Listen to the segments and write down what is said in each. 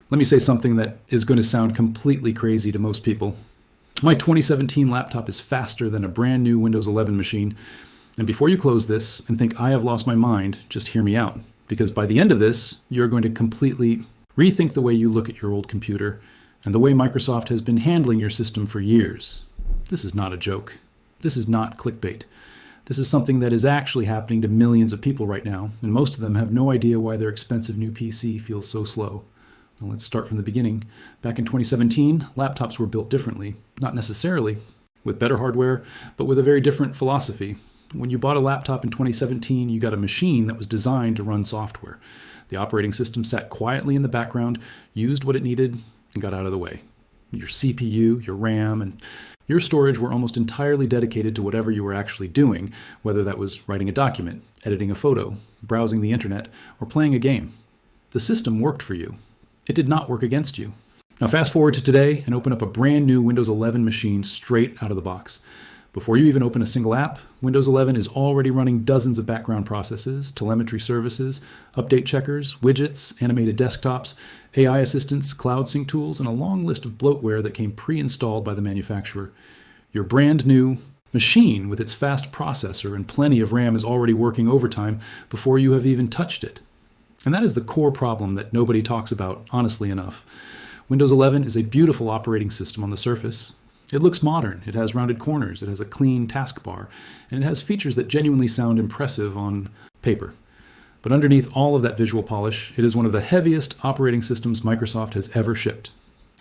Let me say something that is going to sound completely crazy to most people. My 2017 laptop is faster than a brand new Windows 11 machine. And before you close this and think I have lost my mind, just hear me out. Because by the end of this, you're going to completely rethink the way you look at your old computer and the way Microsoft has been handling your system for years. This is not a joke. This is not clickbait. This is something that is actually happening to millions of people right now, and most of them have no idea why their expensive new PC feels so slow. Well, let's start from the beginning. Back in 2017, laptops were built differently, not necessarily with better hardware, but with a very different philosophy. When you bought a laptop in 2017, you got a machine that was designed to run software. The operating system sat quietly in the background, used what it needed, and got out of the way. Your CPU, your RAM, and your storage were almost entirely dedicated to whatever you were actually doing, whether that was writing a document, editing a photo, browsing the internet, or playing a game. The system worked for you. It did not work against you. Now fast forward to today and open up a brand new Windows 11 machine straight out of the box. Before you even open a single app, Windows 11 is already running dozens of background processes, telemetry services, update checkers, widgets, animated desktops, AI assistants, cloud sync tools, and a long list of bloatware that came pre-installed by the manufacturer. Your brand new machine with its fast processor and plenty of RAM is already working overtime before you have even touched it. And that is the core problem that nobody talks about honestly enough. Windows 11 is a beautiful operating system on the surface. It looks modern, it has rounded corners, it has a clean taskbar, and it has features that genuinely sound impressive on paper. But underneath all of that visual polish, it is one of the heaviest operating systems Microsoft has ever shipped.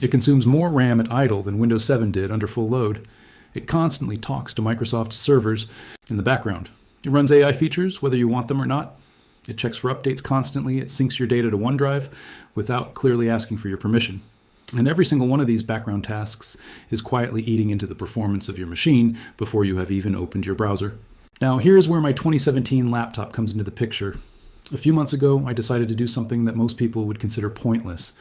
It consumes more RAM at idle than Windows 7 did under full load. It constantly talks to Microsoft's servers in the background. It runs AI features, whether you want them or not. It checks for updates constantly. It syncs your data to OneDrive without clearly asking for your permission. And every single one of these background tasks is quietly eating into the performance of your machine before you have even opened your browser. Now, here's where my 2017 laptop comes into the picture. A few months ago, I decided to do something that most people would consider pointless.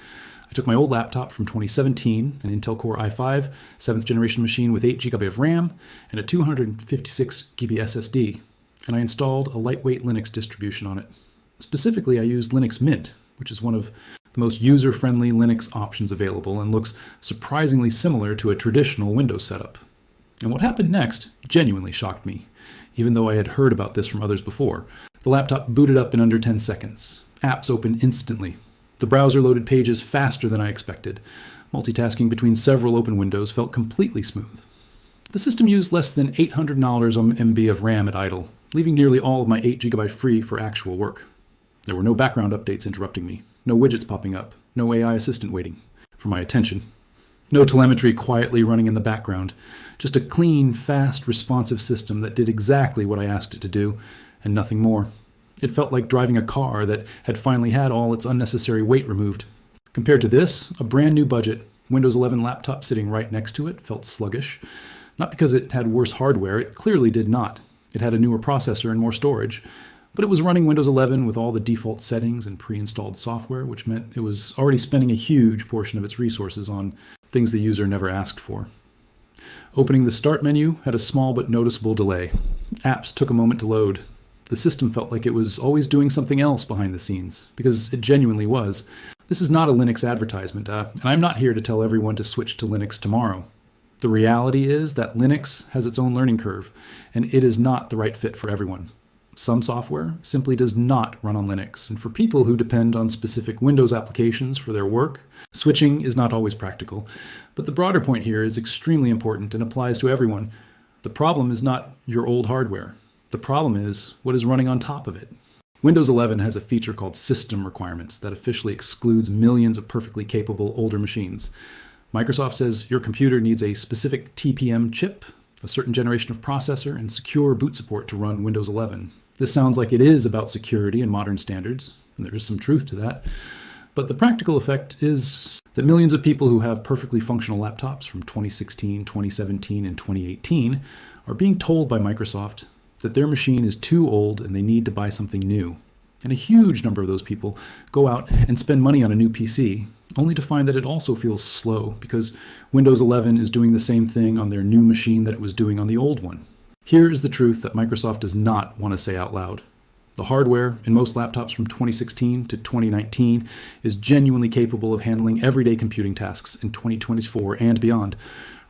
I took my old laptop from 2017, an Intel Core i5, 7th generation machine with 8 GB of RAM and a 256 GB SSD, and I installed a lightweight Linux distribution on it. Specifically, I used Linux Mint, which is one of the most user-friendly Linux options available and looks surprisingly similar to a traditional Windows setup. And what happened next genuinely shocked me, even though I had heard about this from others before. The laptop booted up in under 10 seconds. Apps opened instantly. The browser loaded pages faster than I expected. Multitasking between several open windows felt completely smooth. The system used less than 800 MB of RAM at idle, leaving nearly all of my 8 GB free for actual work. There were no background updates interrupting me, no widgets popping up, no AI assistant waiting for my attention, no telemetry quietly running in the background, just a clean, fast, responsive system that did exactly what I asked it to do, and nothing more. It felt like driving a car that had finally had all its unnecessary weight removed. Compared to this, a brand new budget, Windows 11 laptop sitting right next to it felt sluggish. Not because it had worse hardware, it clearly did not. It had a newer processor and more storage, but it was running Windows 11 with all the default settings and pre-installed software, which meant it was already spending a huge portion of its resources on things the user never asked for. Opening the Start menu had a small but noticeable delay. Apps took a moment to load. The system felt like it was always doing something else behind the scenes, because it genuinely was. This is not a Linux advertisement, and I'm not here to tell everyone to switch to Linux tomorrow. The reality is that Linux has its own learning curve, and it is not the right fit for everyone. Some software simply does not run on Linux, and for people who depend on specific Windows applications for their work, switching is not always practical. But the broader point here is extremely important and applies to everyone. The problem is not your old hardware. The problem is what is running on top of it. Windows 11 has a feature called System Requirements that officially excludes millions of perfectly capable older machines. Microsoft says your computer needs a specific TPM chip, a certain generation of processor, and secure boot support to run Windows 11. This sounds like it is about security and modern standards, and there is some truth to that. But the practical effect is that millions of people who have perfectly functional laptops from 2016, 2017, and 2018 are being told by Microsoft that their machine is too old and they need to buy something new. And a huge number of those people go out and spend money on a new PC, only to find that it also feels slow because Windows 11 is doing the same thing on their new machine that it was doing on the old one. Here is the truth that Microsoft does not want to say out loud. The hardware in most laptops from 2016 to 2019 is genuinely capable of handling everyday computing tasks in 2024 and beyond.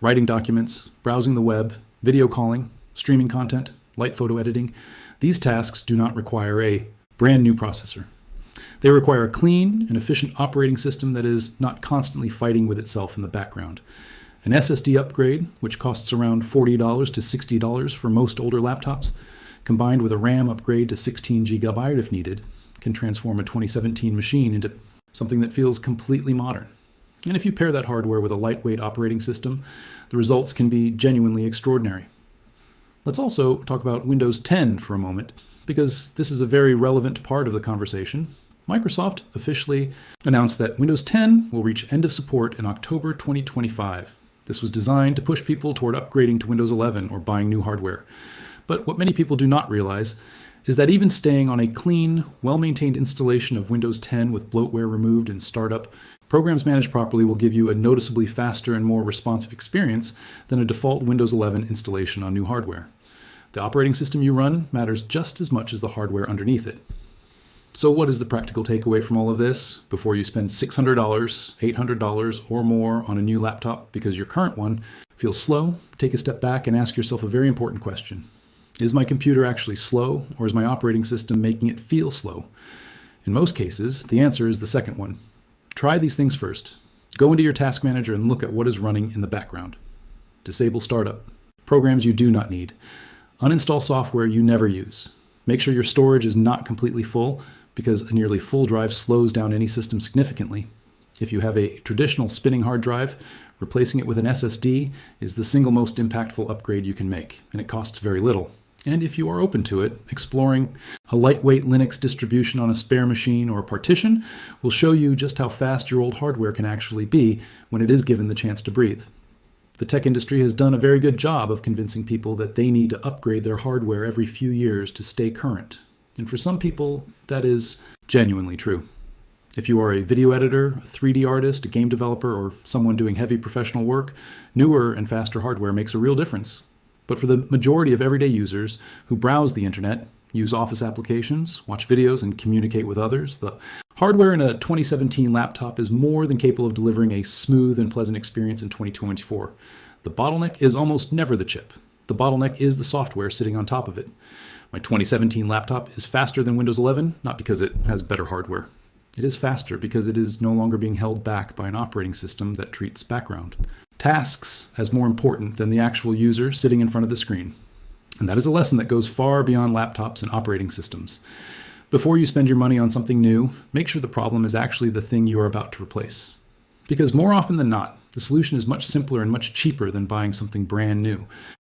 Writing documents, browsing the web, video calling, streaming content, light photo editing. These tasks do not require a brand new processor. They require a clean and efficient operating system that is not constantly fighting with itself in the background. An SSD upgrade, which costs around $40 to $60 for most older laptops, combined with a RAM upgrade to 16 GB if needed, can transform a 2017 machine into something that feels completely modern. And if you pair that hardware with a lightweight operating system, the results can be genuinely extraordinary. Let's also talk about Windows 10 for a moment, because this is a very relevant part of the conversation. Microsoft officially announced that Windows 10 will reach end of support in October 2025. This was designed to push people toward upgrading to Windows 11 or buying new hardware. But what many people do not realize is that even staying on a clean, well-maintained installation of Windows 10 with bloatware removed and startup, programs managed properly will give you a noticeably faster and more responsive experience than a default Windows 11 installation on new hardware. The operating system you run matters just as much as the hardware underneath it. So what is the practical takeaway from all of this? Before you spend $600, $800 or more on a new laptop because your current one feels slow, take a step back and ask yourself a very important question. Is my computer actually slow, or is my operating system making it feel slow? In most cases, the answer is the second one. Try these things first. Go into your task manager and look at what is running in the background. Disable startup. Programs you do not need. Uninstall software you never use. Make sure your storage is not completely full, because a nearly full drive slows down any system significantly. If you have a traditional spinning hard drive, replacing it with an SSD is the single most impactful upgrade you can make, and it costs very little. And if you are open to it, exploring a lightweight Linux distribution on a spare machine or a partition will show you just how fast your old hardware can actually be when it is given the chance to breathe. The tech industry has done a very good job of convincing people that they need to upgrade their hardware every few years to stay current. And for some people, that is genuinely true. If you are a video editor, a 3D artist, a game developer, or someone doing heavy professional work, newer and faster hardware makes a real difference. But for the majority of everyday users who browse the internet, use Office applications, watch videos, and communicate with others, the hardware in a 2017 laptop is more than capable of delivering a smooth and pleasant experience in 2024. The bottleneck is almost never the chip. The bottleneck is the software sitting on top of it. My 2017 laptop is faster than Windows 11, not because it has better hardware. It is faster because it is no longer being held back by an operating system that treats background tasks as more important than the actual user sitting in front of the screen. And that is a lesson that goes far beyond laptops and operating systems. Before you spend your money on something new, make sure the problem is actually the thing you are about to replace. Because more often than not, the solution is much simpler and much cheaper than buying something brand new.